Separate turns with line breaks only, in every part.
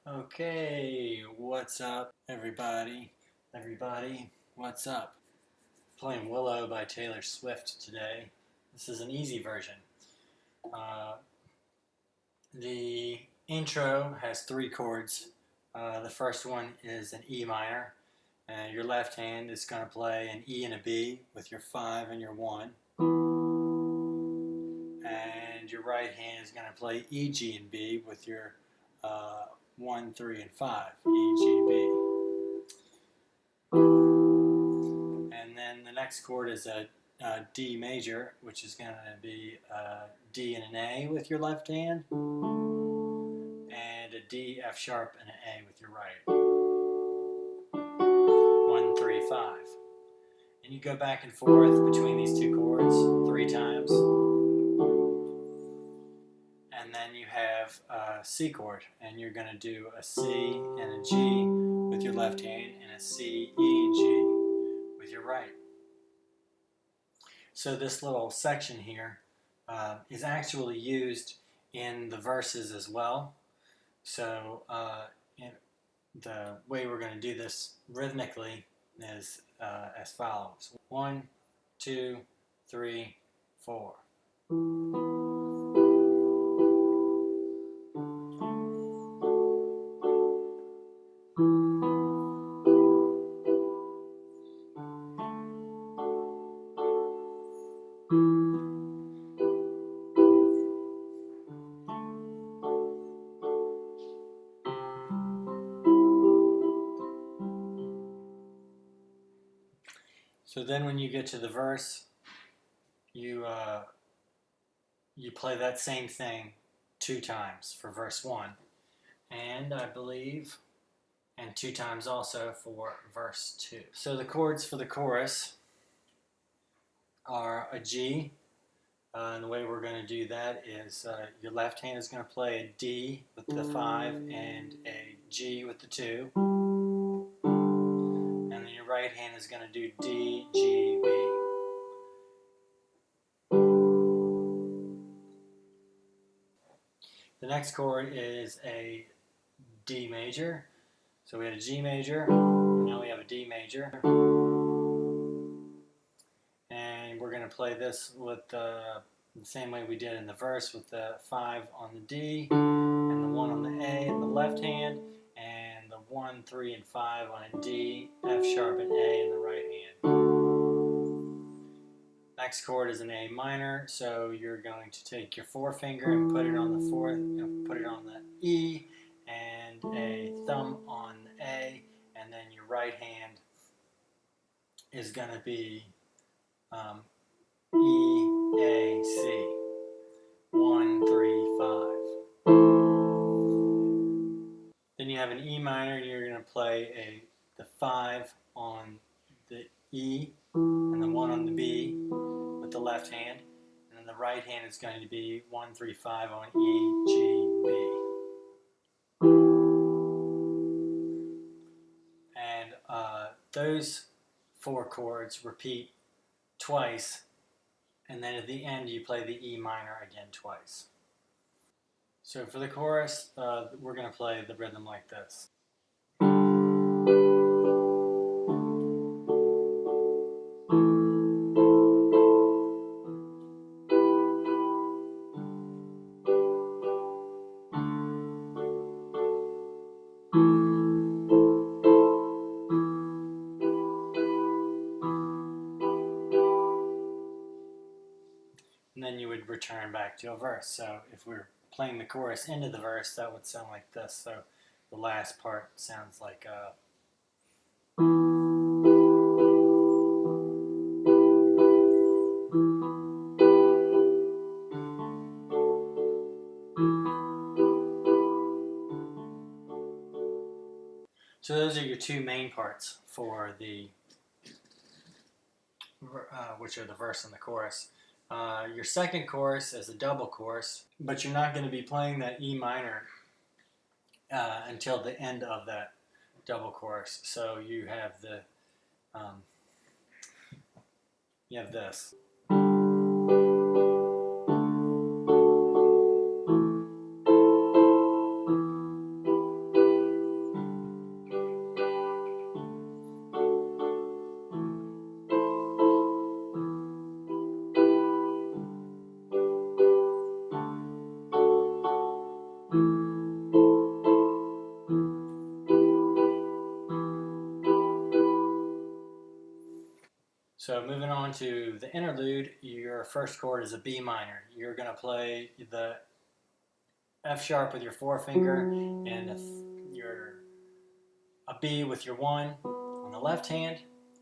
Okay, what's up, everybody? What's up? Playing Willow by Taylor Swift today. This is an easy version. The intro has 3 chords. The first one is an E minor. Your left hand is going to play an E and a B with your 5 and your 1. And your right hand is going to play E, G, and B with your 1, 3, and 5. E, G, B. And then the next chord is a D major, which is going to be a D and an A with your left hand, and a D, F sharp, and an A with your right. 1, 3, 5. And you go back and forth between these 2 chords 3 times. And then you have a C chord, and you're going to do a C and a G with your left hand, and a C, E, G with your right. So this little section here is actually used in the verses as well. So the way we're going to do this rhythmically is as follows. 1, 2, 3, 4. So then when you get to the verse, you play that same thing 2 times for verse 1, and I believe, and 2 times also for verse 2. So the chords for the chorus are a G, and the way we're going to do that is your left hand is going to play a D with the 5 and a G with the 2, and then your right hand is going to do D, G, B. The next chord is a D major. So we had a G major, now we have a D major. And we're going to play this with the same way we did in the verse, with the 5 on the D, and the 1 on the A in the left hand, and the 1, 3, and 5 on a D, F sharp, and A in the right hand. Next chord is an A minor, so you're going to take your forefinger and put it on the 4th, and put it on the E, and a thumb on the A, and then your right hand is going to be E, A, C. 1, 3, 5. Then you have an E minor, and you're going to play the 5 on the E, and the 1 on the B with the left hand, and then the right hand is going to be 1, 3, 5 on E, G, B. And those 4 chords repeat twice, and then at the end you play the E minor again twice. So for the chorus, we're going to play the rhythm like this. And then you would return back to a verse. So if we're playing the chorus into the verse, that would sound like this. So the last part sounds like So those are your 2 main parts for the which are the verse and the chorus. Your second chorus is a double chorus, but you're not going to be playing that E minor until the end of that double chorus. So you have this. So moving on to the interlude, your first chord is a B minor. You're going to play the F sharp with your forefinger and a B with your 1 on the left hand,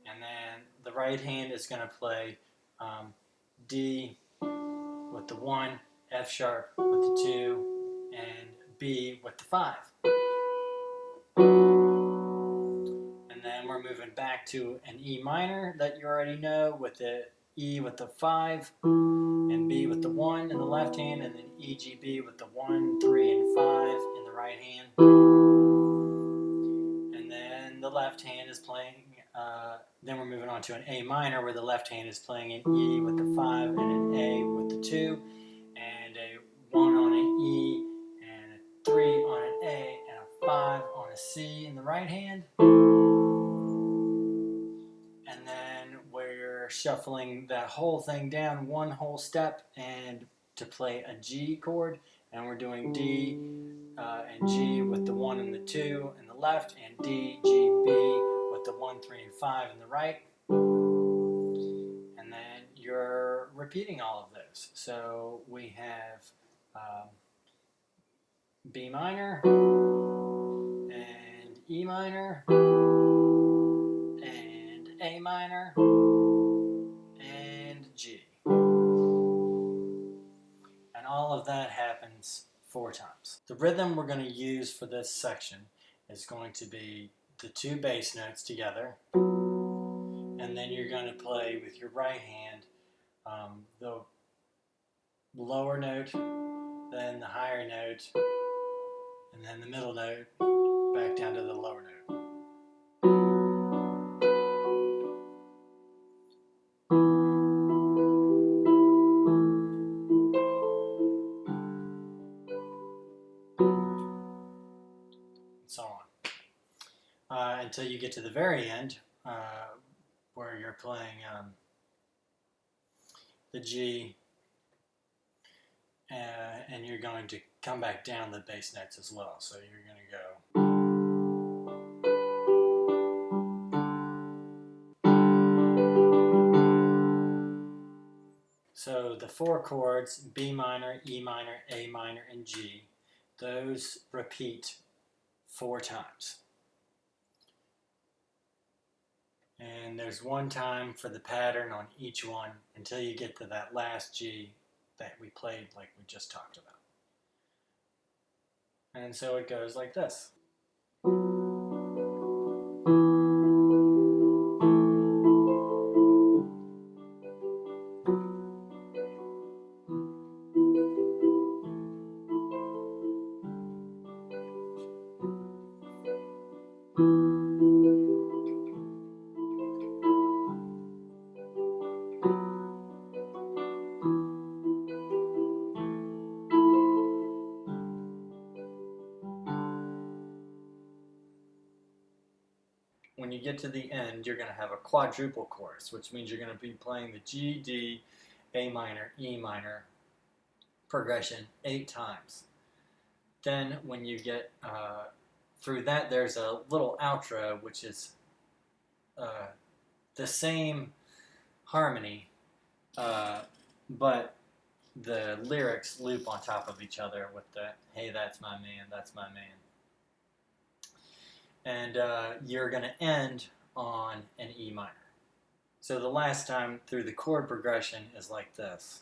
and then the right hand is going to play D with the 1, F sharp with the 2, and B with the 5. And then we're moving back to an E minor that you already know with the E with the 5 and B with the 1 in the left hand, and then E, G, B with the 1, 3, and 5 in the right hand. And then the left hand is playing, then we're moving on to an A minor where the left hand is playing an E with the 5 and an A with the 2, and a 1 on an E, and a 3 on an A, and a 5 on a C in the right hand. And then we're shuffling that whole thing down one whole step and to play a G chord, and we're doing D and G with the 1 and the 2 in the left, and D, G, B with the 1, 3, and 5 in the right. And then you're repeating all of those. So we have B minor and E minor and A minor and G. And all of that happens 4 times. The rhythm we're going to use for this section is going to be the 2 bass notes together, and then you're going to play with your right hand the lower note, then the higher note, and then the middle note, back down to the lower note. And so on. Until you get to the very end, where you're playing the G, and you're going to come back down the bass notes as well. So you're going to go. So the 4 chords, B minor, E minor, A minor, and G, those repeat 4 times. And there's 1 time for the pattern on each one until you get to that last G that we played like we just talked about. And so it goes like this. When you get to the end, you're going to have a quadruple chorus, which means you're going to be playing the G, D, A minor, E minor progression 8 times. Then when you get through that, there's a little outro, which is the same harmony, but the lyrics loop on top of each other with the, hey, that's my man, that's my man. And you're going to end on an E minor. So the last time through the chord progression is like this.